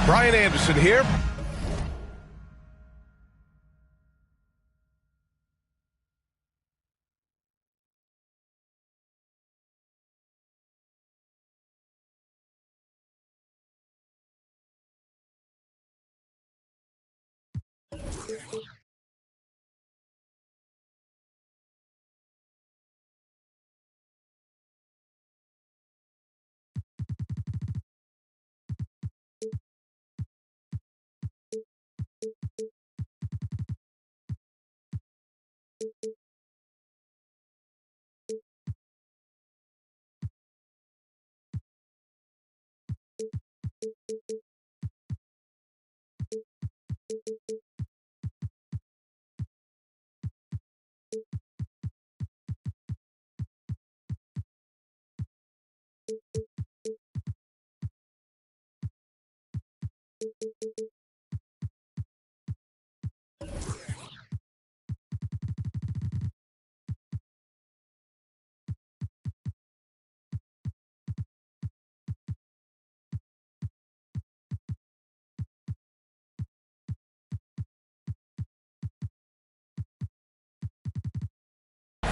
Brian Anderson here.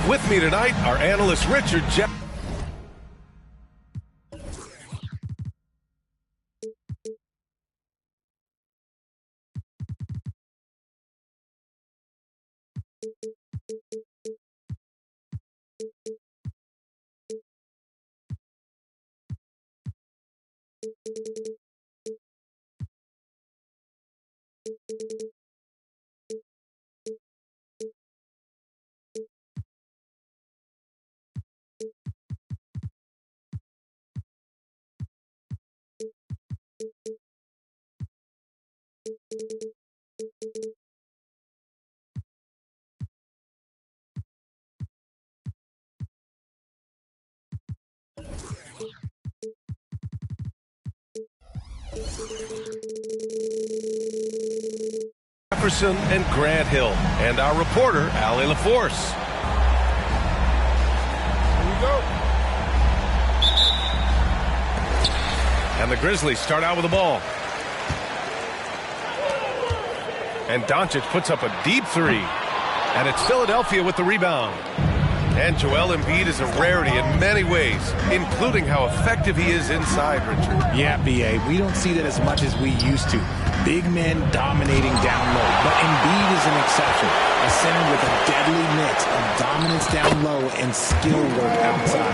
With me tonight, our analyst Richard Jeff. Jefferson and Grant Hill, and our reporter, Allie LaForce. Here we go. And the Grizzlies start out with the ball. And Doncic puts up a deep three. And it's Philadelphia with the rebound. And Joel Embiid is a rarity in many ways, including how effective he is inside, Richard. Yeah, B.A., we don't see that as much as we used to. Big men dominating down low. But Embiid is an exception. A center with a deadly mix of dominance down low and skill work outside.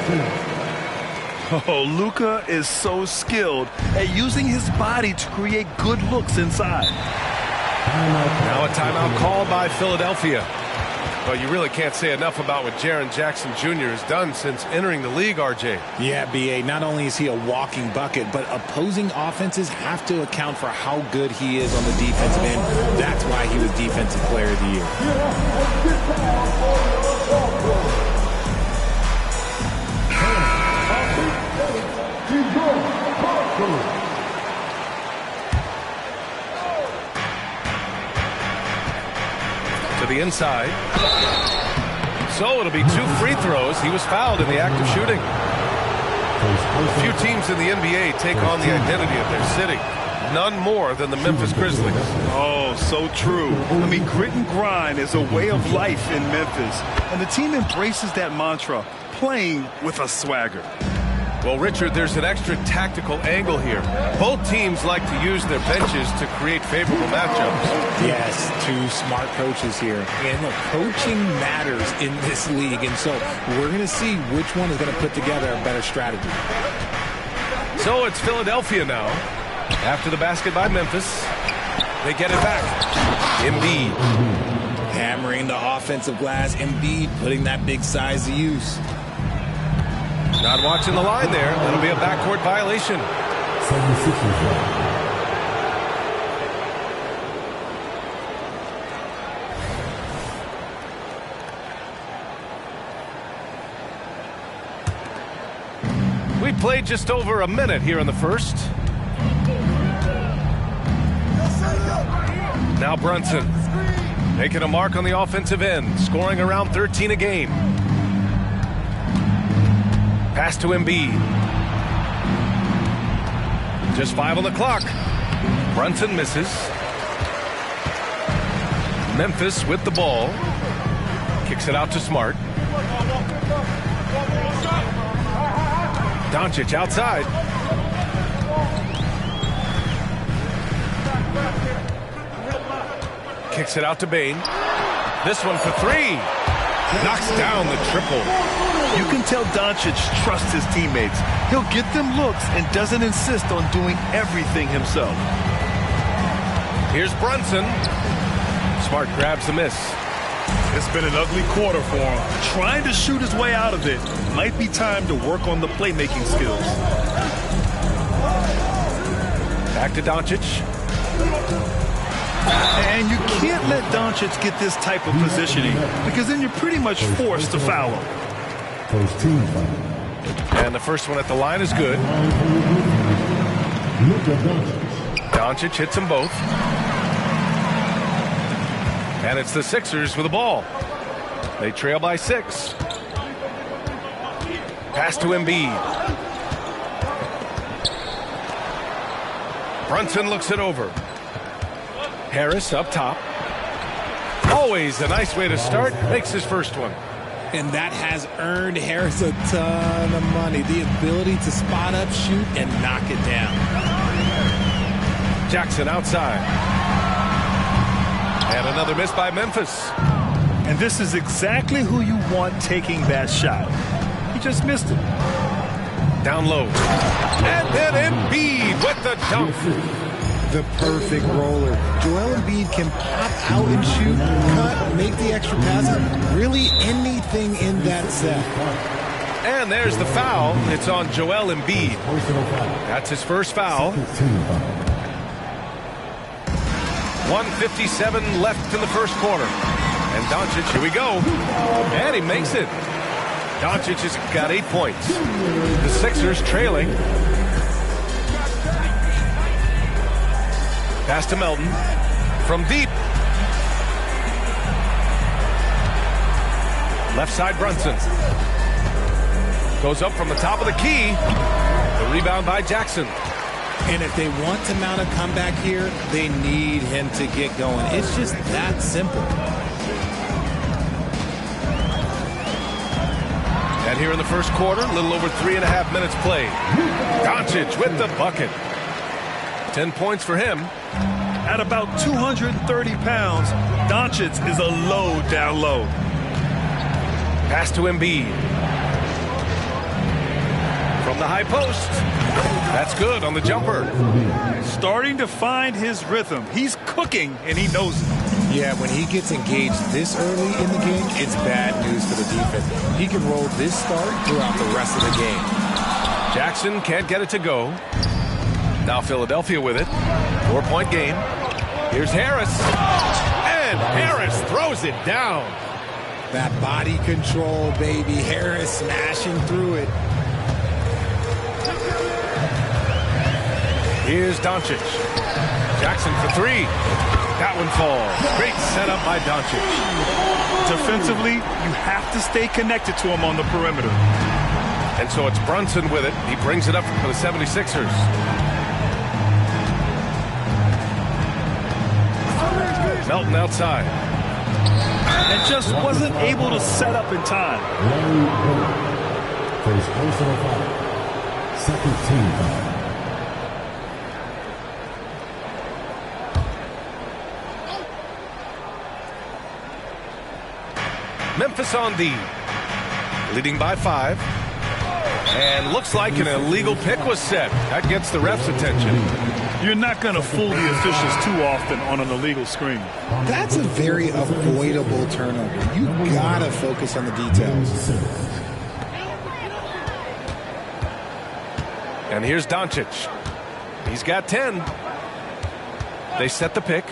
Oh, Luka is so skilled at using his body to create good looks inside. Now a timeout called by Philadelphia. Well, you really can't say enough about what Jaren Jackson Jr. has done since entering the league, RJ. Yeah, B.A., not only is he a walking bucket, but opposing offenses have to account for how good he is on the defensive end. That's why he was Defensive Player of the Year. To the inside. So it'll be 2 free throws. He was fouled in the act of shooting. A few teams in the NBA take on the identity of their city. None more than the Memphis Grizzlies. Oh, so true. I mean, grit and grind is a way of life in Memphis. And the team embraces that mantra, playing with a swagger. Well, Richard, there's an extra tactical angle here. Both teams like to use their benches to create favorable matchups. Yes, 2 smart coaches here. And the coaching matters in this league. And so we're going to see which one is going to put together a better strategy. So it's Philadelphia now. After the basket by Memphis, they get it back. Embiid. Hammering the offensive glass. Embiid putting that big size to use. Not watching the line there. That'll be a backcourt violation. 76ers. We played just over a minute here in the first. Now Brunson making a mark on the offensive end, scoring around 13 a game. Pass to Embiid. Just 5 on the clock. Brunson misses. Memphis with the ball. Kicks it out to Smart. Doncic outside. Kicks it out to Bain. This one for three. Knocks down the triple. You can tell Doncic trusts his teammates. He'll get them looks and doesn't insist on doing everything himself. Here's Brunson. Smart grabs the miss. It's been an ugly quarter for him. Trying to shoot his way out of it. Might be time to work on the playmaking skills. Back to Doncic. And you can't let Doncic get this type of positioning because then you're pretty much forced to foul him. First team foul. And the first one at the line is good. Doncic hits them both. And it's the Sixers with the ball. They trail by 6. Pass to Embiid. Brunson looks it over. Harris up top. Always a nice way to start. Makes his first one. And that has earned Harris a ton of money. The ability to spot up, shoot, and knock it down. Jackson outside. And another miss by Memphis. And this is exactly who you want taking that shot. He just missed it. Down low. And then Embiid with the dunk. The perfect roller. Joel Embiid can pop out and shoot, cut, make the extra passes. Really anything in that set. And there's the foul. It's on Joel Embiid. That's his first foul. 1:57 left in the first quarter. And Doncic, here we go. And he makes it. Doncic has got 8 points. The Sixers trailing. Pass to Melton. From deep. Left side Brunson. Goes up from the top of the key. The rebound by Jackson. And if they want to mount a comeback here, they need him to get going. It's just that simple. And here in the first quarter, a little over 3.5 minutes played. Doncic with the bucket. 10 points for him. At about 230 pounds, Doncic is a load down low. Pass to Embiid. From the high post. That's good on the jumper. Starting to find his rhythm. He's cooking, and he knows it. Yeah, when he gets engaged this early in the game, it's bad news for the defense. He can roll this start throughout the rest of the game. Jackson can't get it to go. Now Philadelphia with it. 4-point game. Here's Harris. And Harris throws it down. That body control, baby. Harris smashing through it. Here's Doncic. Jackson for 3. That one falls. Great setup by Doncic. Defensively, you have to stay connected to him on the perimeter. And so it's Brunson with it. He brings it up for the 76ers. Melton outside. And just wasn't able to set up in time. First personal foul. Second team foul. Memphis on D. Leading by 5. And looks like an illegal pick was set. That gets the ref's attention. You're not going to fool the officials too often on an illegal screen. That's a very avoidable turnover. You gotta focus on the details. And here's Doncic. He's got 10. They set the pick.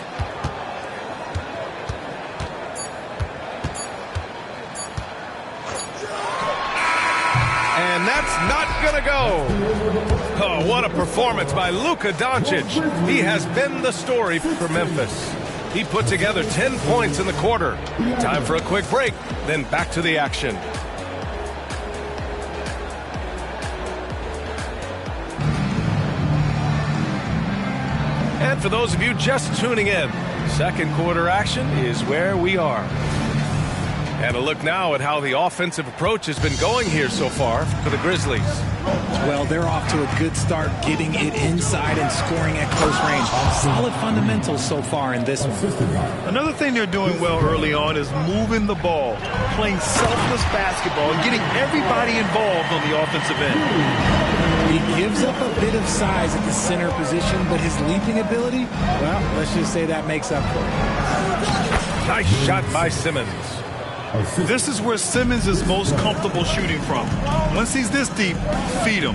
And that's not going to go. Oh, what a performance by Luka Doncic. He has been the story for Memphis. He put together 10 points in the quarter. Time for a quick break, then back to the action. And for those of you just tuning in, second quarter action is where we are. And a look now at how the offensive approach has been going here so far for the Grizzlies. Well, they're off to a good start getting it inside and scoring at close range. Solid fundamentals so far in this one. Another thing they're doing well early on is moving the ball, playing selfless basketball, and getting everybody involved on the offensive end. He gives up a bit of size at the center position, but his leaping ability, well, let's just say that makes up for it. Nice shot by Simmons. This is where Simmons is most comfortable shooting from. Once he's this deep, feed him.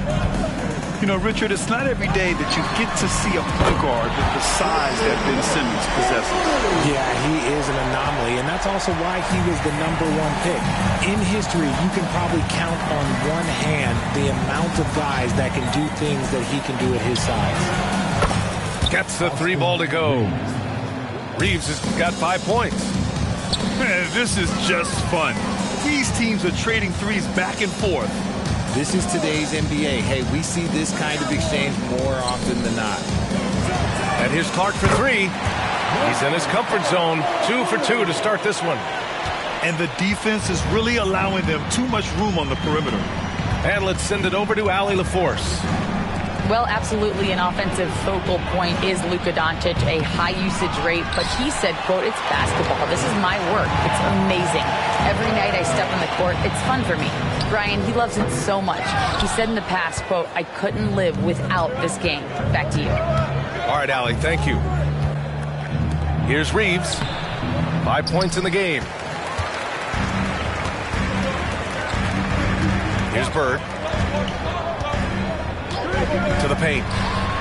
You know, Richard, it's not every day that you get to see a point guard with the size that Ben Simmons possesses. Yeah, he is an anomaly, and that's also why he was the #1 pick. In history, you can probably count on one hand the amount of guys that can do things that he can do at his size. Gets the 3 ball to go. Reeves has got 5 points. Man, this is just fun. These teams are trading threes back and forth. This is today's NBA. Hey, we see this kind of exchange more often than not. And here's Clark for 3. He's in his comfort zone. 2 for 2 to start this one. And the defense is really allowing them too much room on the perimeter. And let's send it over to Allie LaForce. Well, absolutely an offensive focal point is Luka Doncic, a high usage rate, but he said, quote, it's basketball. This is my work. It's amazing. Every night I step on the court, it's fun for me. Brian, he loves it so much. He said in the past, quote, I couldn't live without this game. Back to you. All right, Allie, thank you. Here's Reeves. 5 points in the game. Here's Bird. To the paint.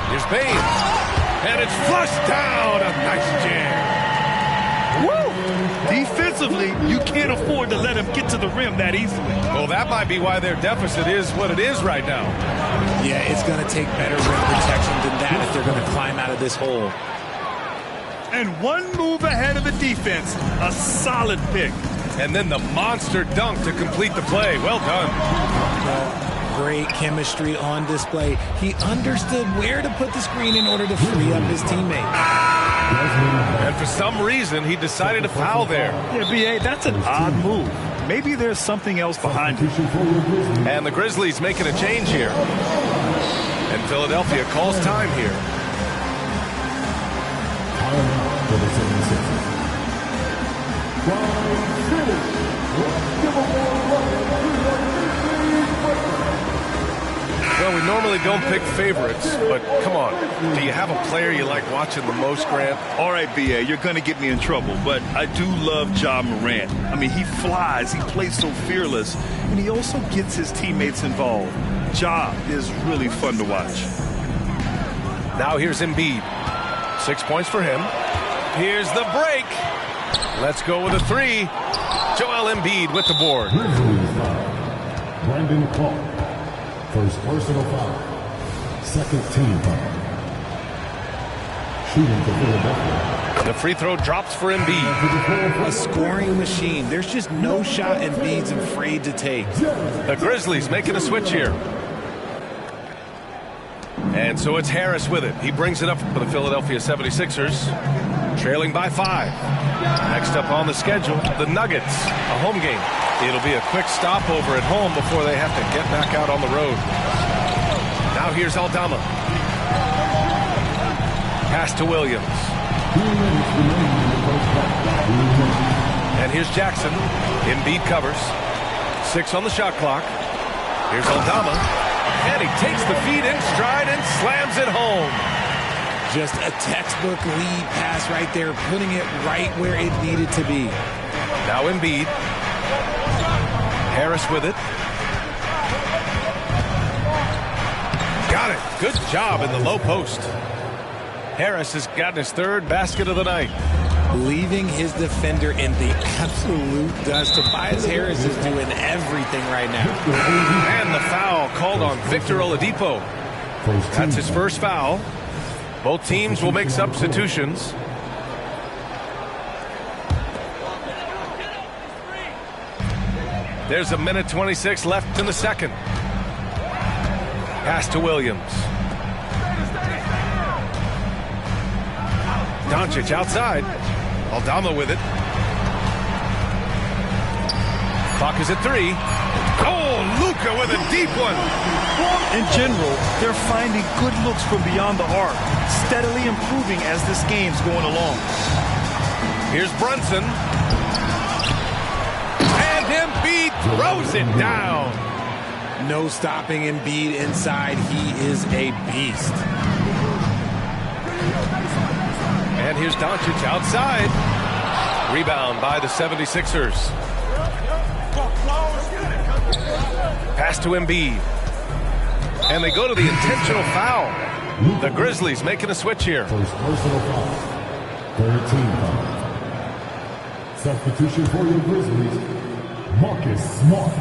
Here's Bain. And it's flushed down. A nice jam. Woo! Defensively, you can't afford to let him get to the rim that easily. Well, that might be why their deficit is what it is right now. Yeah, it's going to take better rim protection than that if they're going to climb out of this hole. And one move ahead of the defense. A solid pick. And then the monster dunk to complete the play. Well done. Great chemistry on display. He understood where to put the screen in order to free up his teammate. And for some reason, he decided to foul there. Yeah, B.A., that's an odd move. Maybe there's something else behind it. And the Grizzlies making a change here. And Philadelphia calls time here. For the 76ers. Well, we normally don't pick favorites, but come on. Do you have a player you like watching the most, Grant? All right, B.A., you're going to get me in trouble, but I do love Ja Morant. I mean, he flies, he plays so fearless, and he also gets his teammates involved. Ja is really fun to watch. Now here's Embiid. 6 points for him. Here's the break. Let's go with a 3. Joel Embiid with the board. Brandon Clark. First personal foul. Second team foul. Shooting for Philadelphia. The free throw drops for Embiid. A scoring machine. There's just no shot Embiid's afraid to take. The Grizzlies making a switch here. And so it's Harris with it. He brings it up for the Philadelphia 76ers. Trailing by 5. Next up on the schedule, the Nuggets. A home game. It'll be a quick stopover at home before they have to get back out on the road. Now here's Aldama. Pass to Williams. And here's Jackson. Embiid covers. 6 on the shot clock. Here's Aldama. And he takes the feed in stride and slams it home. Just a textbook lead pass right there, putting it right where it needed to be. Now Embiid. Harris with it. Got it. Good job in the low post. Harris has gotten his 3rd basket of the night. Leaving his defender in the absolute dust. Tobias Harris is doing everything right now. And the foul called on Victor Oladipo. That's his first foul. Both teams will make substitutions. There's a minute 26 left in the second. Pass to Williams. Doncic outside. Aldama with it. Clock is at 3. Oh, Luka with a deep one. In general, they're finding good looks from beyond the arc, steadily improving as this game's going along. Here's Brunson. And Embiid throws it down. No stopping Embiid inside. He is a beast. And here's Doncic outside. Rebound by the 76ers. Pass to Embiid. And they go to the intentional foul. The Grizzlies making a switch here. First personal foul. 13 foul. Substitution for your Grizzlies. Marcus Smart.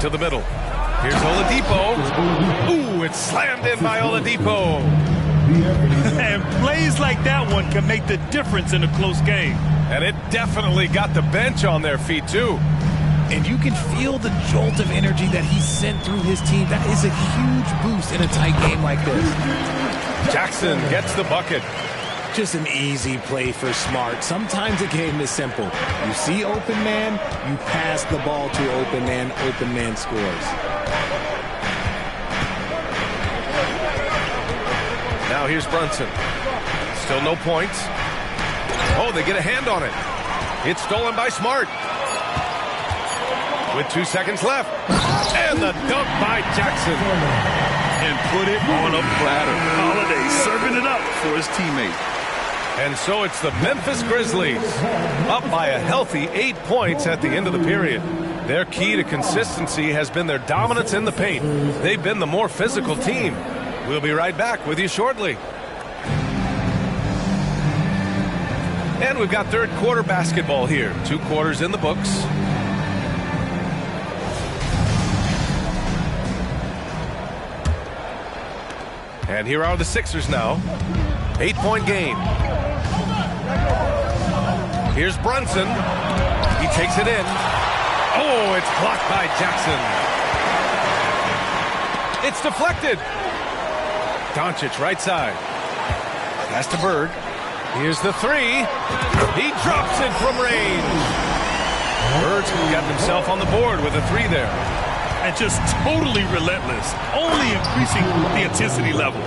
To the middle. Here's Oladipo. Ooh, it's slammed in by Oladipo. And plays like that one can make the difference in a close game. And it definitely got the bench on their feet, too. And you can feel the jolt of energy that he sent through his team. That is a huge boost in a tight game like this. Jackson gets the bucket. Just an easy play for Smart. Sometimes a game is simple. You see open man, you pass the ball to open man scores. Now here's Brunson. Still no points. Oh, they get a hand on it. It's stolen by Smart. With 2 seconds left. And the dunk by Jackson. And put it on a platter. Holiday serving it up for his teammate. And so it's the Memphis Grizzlies up by a healthy 8 points at the end of the period. Their key to consistency has been their dominance in the paint. They've been the more physical team. We'll be right back with you shortly. And we've got third quarter basketball here. 2 quarters in the books. And here are the Sixers now. 8-point game. Here's Brunson. He takes it in. Oh, it's blocked by Jackson. It's deflected. Doncic right side. Pass to Bird. Here's the 3. He drops it from range. Bird's got himself on the board with a 3 there. And just totally relentless, only increasing the intensity level.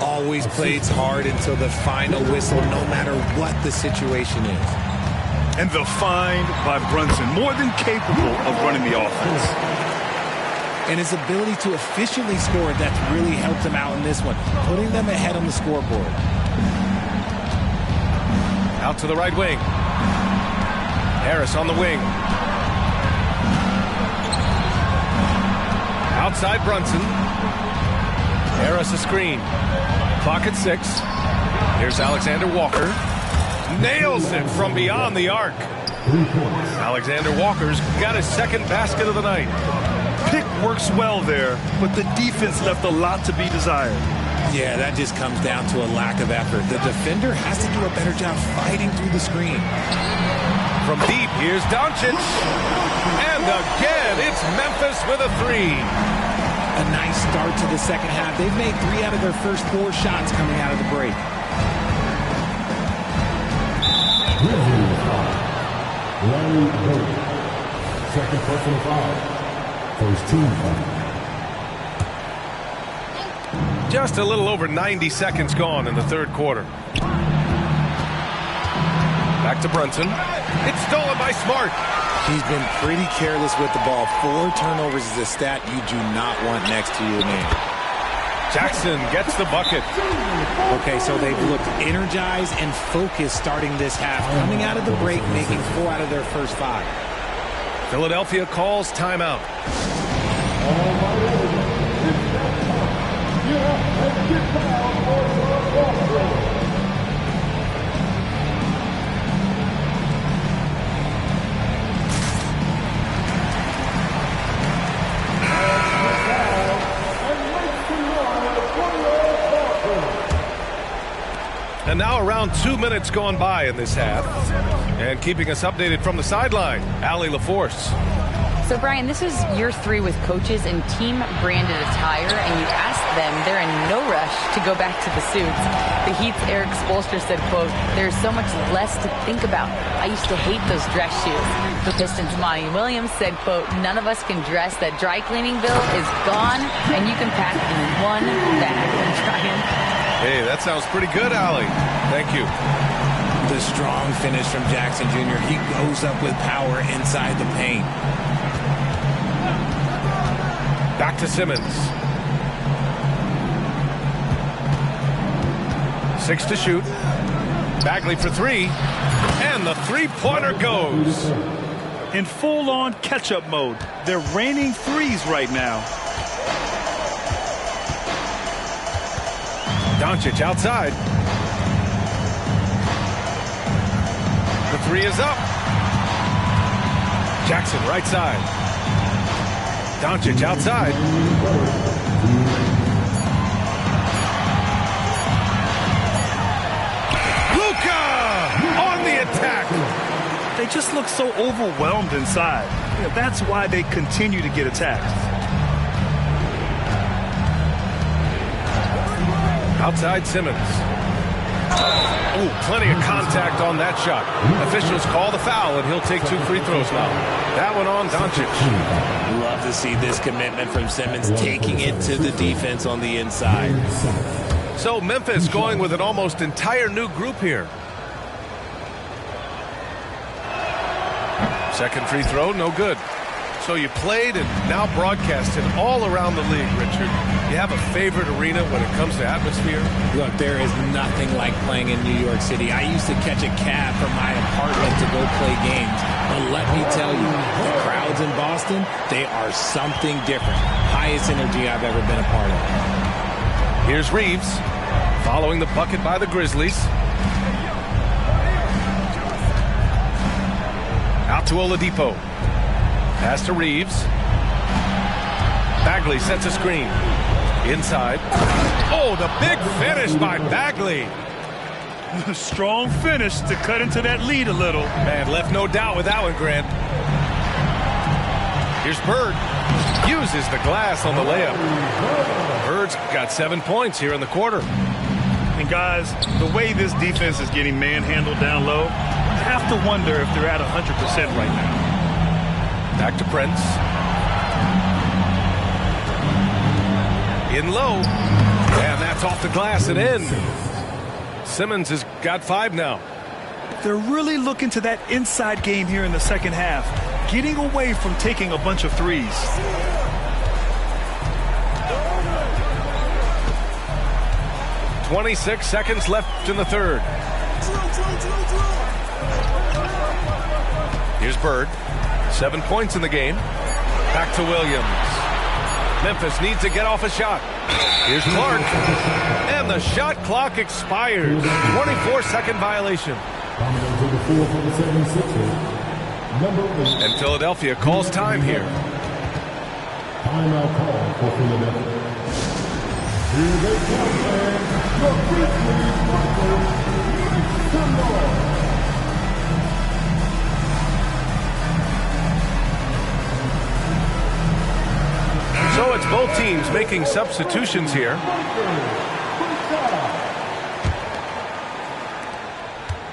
Always plays hard until the final whistle, no matter what the situation is. And the find by Brunson, more than capable of running the offense. And his ability to efficiently score, that's really helped him out in this one, putting them ahead on the scoreboard. Out to the right wing. Harris on the wing. Outside Brunson. Harris a screen. Clock at 6. Here's Alexander Walker. Nails it from beyond the arc. Alexander Walker's got his second basket of the night. Pick works well there, but the defense left a lot to be desired. Yeah, that just comes down to a lack of effort. The defender has to do a better job fighting through the screen. From deep, here's Doncic. And again, it's Memphis with a 3. A nice start to the second half. They've made 3 out of their first 4 shots coming out of the break. Larry Bird. Second personal foul. First team foul. Just a little over 90 seconds gone in the third quarter. Back to Brunson. It's stolen by Smart. He's been pretty careless with the ball. 4 turnovers is a stat you do not want next to your name. Jackson gets the bucket. Okay, so they've looked energized and focused starting this half. Coming out of the break, making 4 out of their first 5. Philadelphia calls timeout. And now around 2 minutes gone by in this half. And keeping us updated from the sideline, Allie LaForce. So, Brian, this is year 3 with coaches in team-branded attire, and you asked them. They're in no rush to go back to the suits. The Heat's Eric Spoelstra said, quote, "There's so much less to think about. I used to hate those dress shoes." The Pistons' Monty Williams said, quote, "None of us can dress. That dry cleaning bill is gone, and you can pack in one bag." Hey, that sounds pretty good, Allie. Thank you. The strong finish from Jackson Jr. He goes up with power inside the paint. Back to Simmons. 6 to shoot. Bagley for 3. And the three-pointer goes. In full-on catch-up mode. They're raining threes right now. Doncic outside. The 3 is up. Jackson right side. Doncic outside. Luka on the attack. They just look so overwhelmed inside. That's why they continue to get attacked. Outside Simmons. Ooh, plenty of contact on that shot. Officials call the foul, and he'll take 2 free throws now. That one on Doncic. Love to see this commitment from Simmons, taking it to the defense on the inside. So Memphis going with an almost entire new group here. Second free throw, no good. So you played and now broadcasted all around the league, Richard. You have a favorite arena when it comes to atmosphere? Look, there is nothing like playing in New York City. I used to catch a cab from my apartment to go play games. But let me tell you, the crowds in Boston, they are something different. Highest energy I've ever been a part of. Here's Reeves, following the bucket by the Grizzlies. Out to Oladipo. Pass to Reeves. Bagley sets a screen. Inside. Oh, the big finish by Bagley. Strong finish to cut into that lead a little. Man, left no doubt with that one, Grant. Here's Bird. Uses the glass on the layup. Bird's got 7 points here in the quarter. And guys, the way this defense is getting manhandled down low, I have to wonder if they're at 100% right now. Back to Prince. In low. And that's off the glass and in. Simmons has got 5 now. They're really looking to that inside game here in the second half, getting away from taking a bunch of threes. .26 seconds left in the third. Here's Bird. 7 points in the game. Back to Williams. Memphis needs to get off a shot. Here's Clark. And the shot clock expires. 24-second violation. And Philadelphia calls time here. Timeout call for Philadelphia. Here they come, man. The Grizzlies So it's both teams making substitutions here.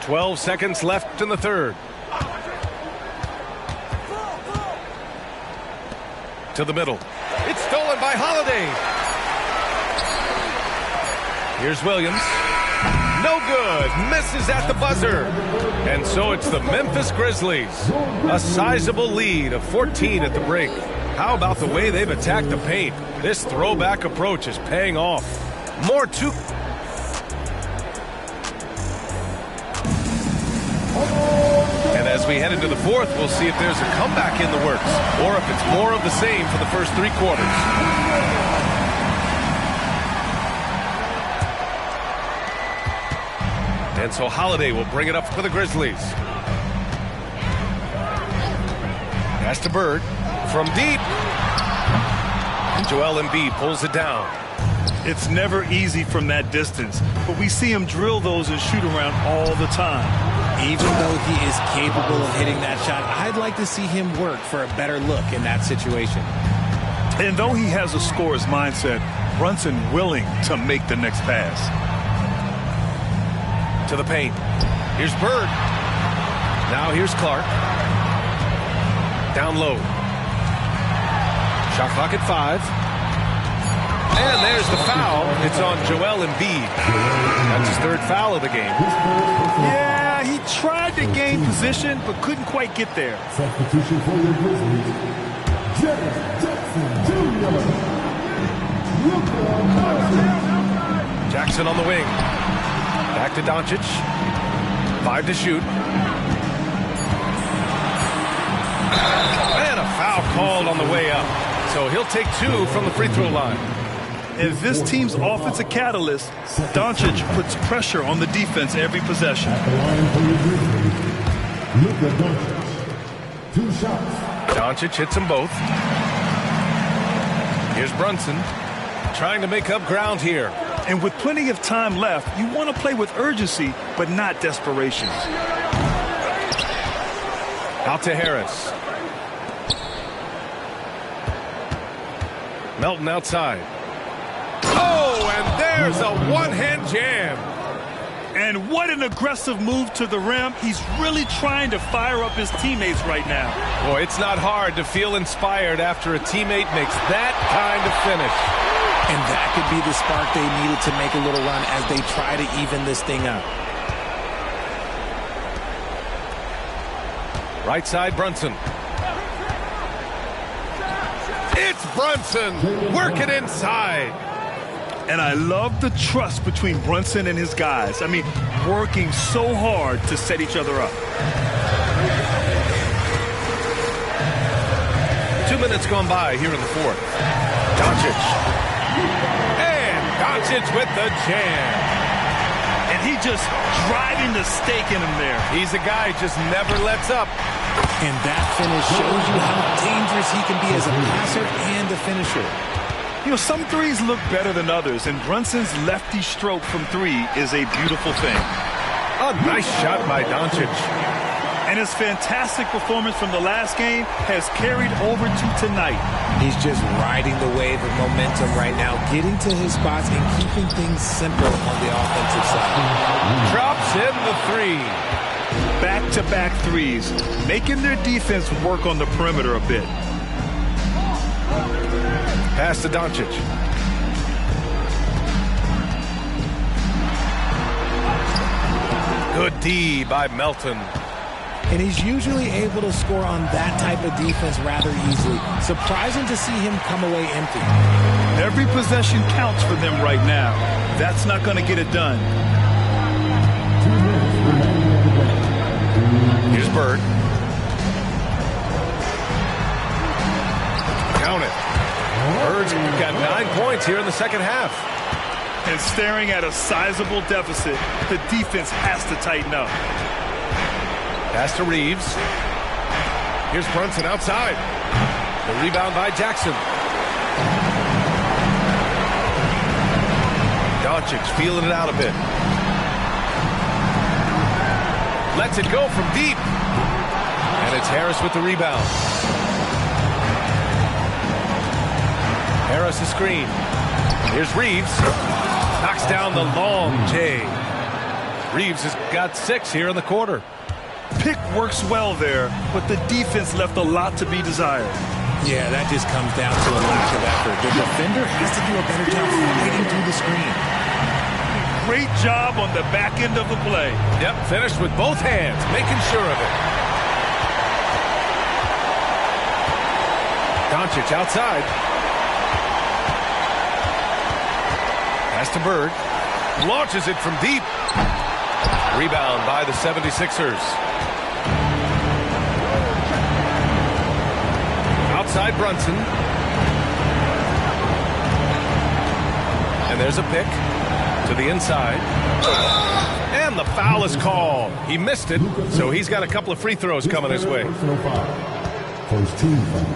12 seconds left in the third. To the middle. It's stolen by Holiday. Here's Williams. No good. Misses at the buzzer. And so it's the Memphis Grizzlies. A sizable lead of 14 at the break. How about the way they've attacked the paint? This throwback approach is paying off. More two. And as we head into the fourth, we'll see if there's a comeback in the works or if it's more of the same for the first 3 quarters. And so Holiday will bring it up for the Grizzlies. Pass to Bird. From deep. Joel Embiid pulls it down. It's never easy from that distance, but we see him drill those and shoot around all the time. Even though he is capable of hitting that shot, I'd like to see him work for a better look in that situation. And though he has a scorer's mindset, Brunson willing to make the next pass. To the paint. Here's Bird. Now here's Clark. Down low. Shot clock at 5. And there's the foul. It's on Joel Embiid. That's his 3rd foul of the game. Yeah, he tried to gain position, but couldn't quite get there. Substitution for your Grizzlies. Jared Jackson Jr. Jackson on the wing. Back to Doncic. 5 to shoot. And a foul called on the way up. So he'll take 2 from the free throw line. As this team's offensive catalyst, Doncic puts pressure on the defense every possession. At the line for your Grizzlies. Luka Doncic. 2 shots. Doncic hits them both. Here's Brunson trying to make up ground here. And with plenty of time left, you want to play with urgency, but not desperation. Out to Harris. Melton outside. Oh, and there's a one-hand jam. And what an aggressive move to the rim. He's really trying to fire up his teammates right now. Boy, it's not hard to feel inspired after a teammate makes that kind of finish. And that could be the spark they needed to make a little run as they try to even this thing up. Right side, Brunson. It's Brunson working inside. And I love the trust between Brunson and his guys. I mean, working so hard to set each other up. 2 minutes gone by here in the 4th. Doncic. And Doncic with the jam. And he just driving the stake in him there. He's a guy who just never lets up. And that finish shows you how dangerous he can be as a passer and a finisher. You know, some threes look better than others, and Brunson's lefty stroke from 3 is a beautiful thing. A nice shot by Doncic. And his fantastic performance from the last game has carried over to tonight. He's just riding the wave of momentum right now, getting to his spots and keeping things simple on the offensive side. Drops in the 3. Back-to-back threes, making their defense work on the perimeter a bit. Pass to Doncic. Good D by Melton. And he's usually able to score on that type of defense rather easily. Surprising to see him come away empty. Every possession counts for them right now. That's not going to get it done. Here's Bird. Count it. Bird's got 9 points here in the second half. And staring at a sizable deficit, the defense has to tighten up. Pass to Reeves. Here's Brunson outside. The rebound by Jackson. Doncic feeling it out a bit. Lets it go from deep. And it's Harris with the rebound. Harris the screen. Here's Reeves. Knocks down the long J. Reeves has got 6 here in the quarter. Pick works well there, but the defense left a lot to be desired. Yeah, that just comes down to a lack of effort. The defender has to do a better job fighting through the screen. Great job on the back end of the play. Yep, finished with both hands, making sure of it. Doncic outside. Pass to Bird. Launches it from deep. Rebound by the 76ers. Outside Brunson. And there's a pick to the inside. And the foul is called. He missed it, so he's got a couple of free throws coming his way. First team foul.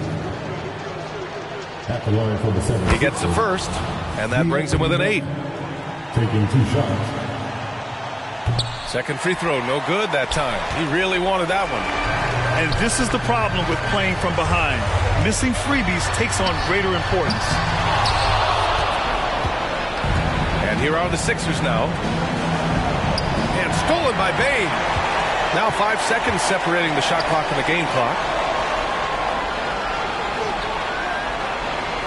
At the line for the 76ers. He gets the first, and that brings him within 8. Taking 2 shots. Second free throw, no good that time. He really wanted that one. And this is the problem with playing from behind. Missing freebies takes on greater importance. And here are the Sixers now. And stolen by Bane. Now 5 seconds separating the shot clock and the game clock.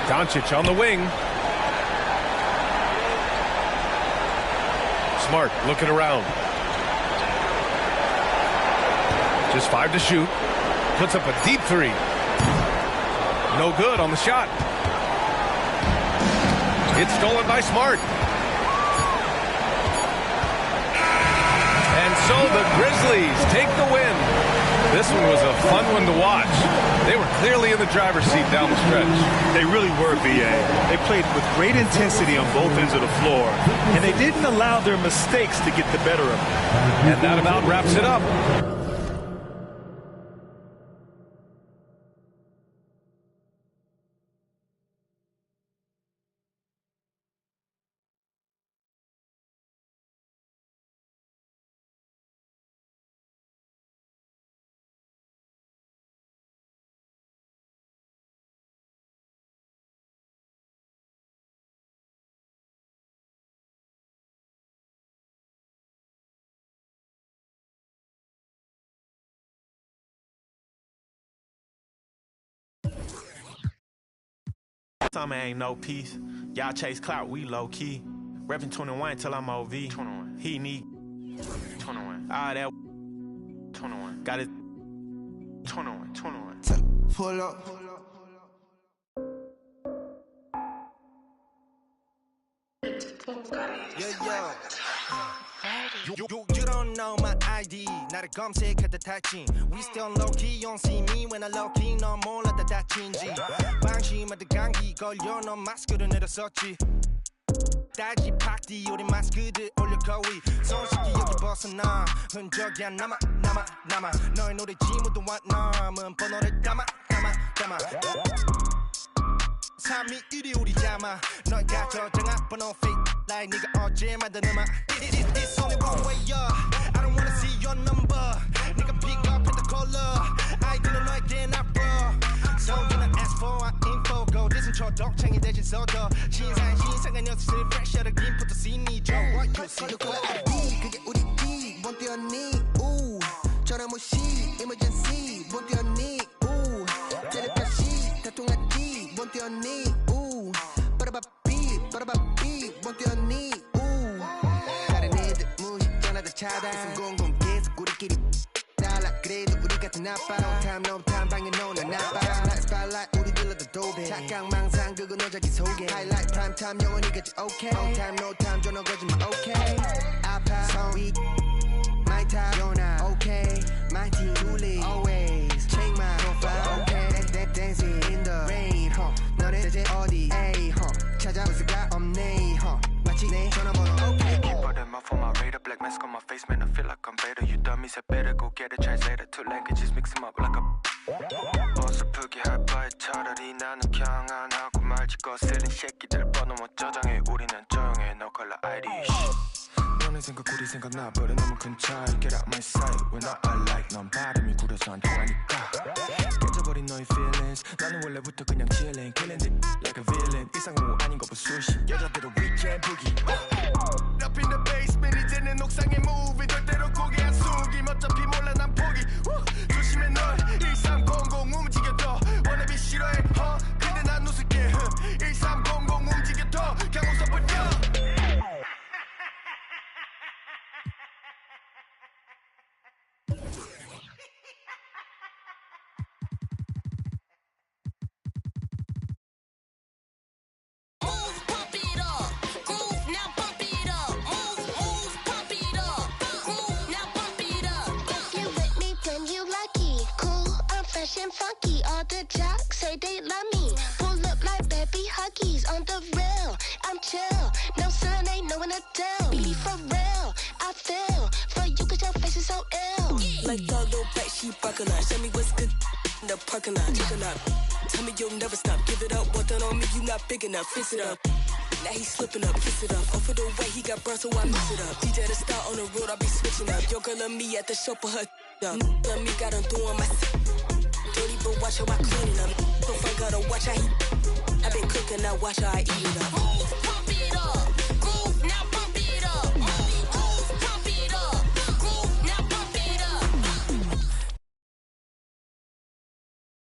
Doncic on the wing. Smart looking around. Just 5 to shoot. Puts up a deep three. No good on the shot. It's stolen by Smart. And so the Grizzlies take the win. This one was a fun one to watch. They were clearly in the driver's seat down the stretch. They really were, BA. They played with great intensity on both ends of the floor, and they didn't allow their mistakes to get the better of them. And that about wraps it up. Summer ain't no peace. Y'all chase clout, we low key. Reppin' 21 till I'm OV. 21. He need 21. All that 21. Got it 21. 21. Pull up. Yeah. You don't know my ID. 나를 검색했다 탈진. We still low key. You don't see me when I low key. 너 몰랐다 다친지. 방심하다 감기 걸려. 너 마스크를 내렸었지. 딸기 팍디 우리 마스크들 올려 거위. 손쉽게 여기 벗어나. 흔적이 안 남아. 너의 노래 지문도 안 남은 번호를 담아. 3위 1위 우리 담아. 너가 저장한 번호 fake like 네가 어제 만든 음악. It's only one way up. I don't wanna see your number. 네가 pick up in the color. 아이들은 너에게 나빠. So you not ask for our info. Go listen 초독창이 대신 써줘. 신상한 녀석들 fresh out of input scene. 저 what you see. 누구나 알지 그게 우리 D. 뭔 뛰었니? 우 전화 무시 emergency. 뭔 뛰었니? 우 텔레파시 다 통하지. 뭔 뛰었니? 우 빠라바삐 뭔 뛰었니? 우 다른 애들 무식잖아 다 차다. 있음 공공 계속 우리끼리 달라. 그래도 우리 같은 아빠. No time 방에 노는 나빠. Spotlight 우리들러도 도배. 착각망상 그거 너 자기 속에. Highlight prime time 영원히 가지 okay. No time 전화 거짓말 okay. 아파 성이 my time you're not okay. My team truly always check my profile okay. Dancing in the rain 너네 대체 어디 찾아올 수가 없네 마치 내 전화번호 okay. Keep all them off on my radar. Black mask on my face, man, I feel like I'm better. You dummies had better go get a translator. Two languages, mix them up like a 어설프게 할 바에 차라리 나는 그냥 안 하고 말지. 거슬린 새끼들 번호 못 저장해. 우리는 조용해. No color ID. 너네 생각 우리 생각 나버려 너무 큰 차이. Get out my sight. We're not alike. 넌 발음이 구려서 안 통하니까. 깨져버린 너의 feelings. 나는 원래부터 그냥 chilling. Killing it like a villain. 이상우 아닌 거 보수시. 여자들은 weekend boogie. Up in the basement 이제는 옥상에 move. 절대로 고개 안 숙임. 어차피 몰라 난 포기. 조심해 널 1300 움직여도 wannabe 싫어해 근데 난 웃을게 1300 움직여도 그냥 웃어버려. Funky, all the jocks say they love me. Pull up like baby huggies on the rail. I'm chill, no sun ain't no one to tell. Be for real, I feel for you 'cause your face is so ill. Like dog, little back, she barking up. Show me what's good in the parking lot. Taking up. Tell me you'll never stop. Give it up, one thing on me, you not big enough. Fix it up. Now he slipping up, kiss it up. Off of the way he got burned, so I mix it up. DJ the star on the road, I be switching up. Your girl and me at the show for her. Love me, got him doing my. Dirty, but watch how I clean it up. So I gotta watch how he. I been cooking, now watch how I eat it up.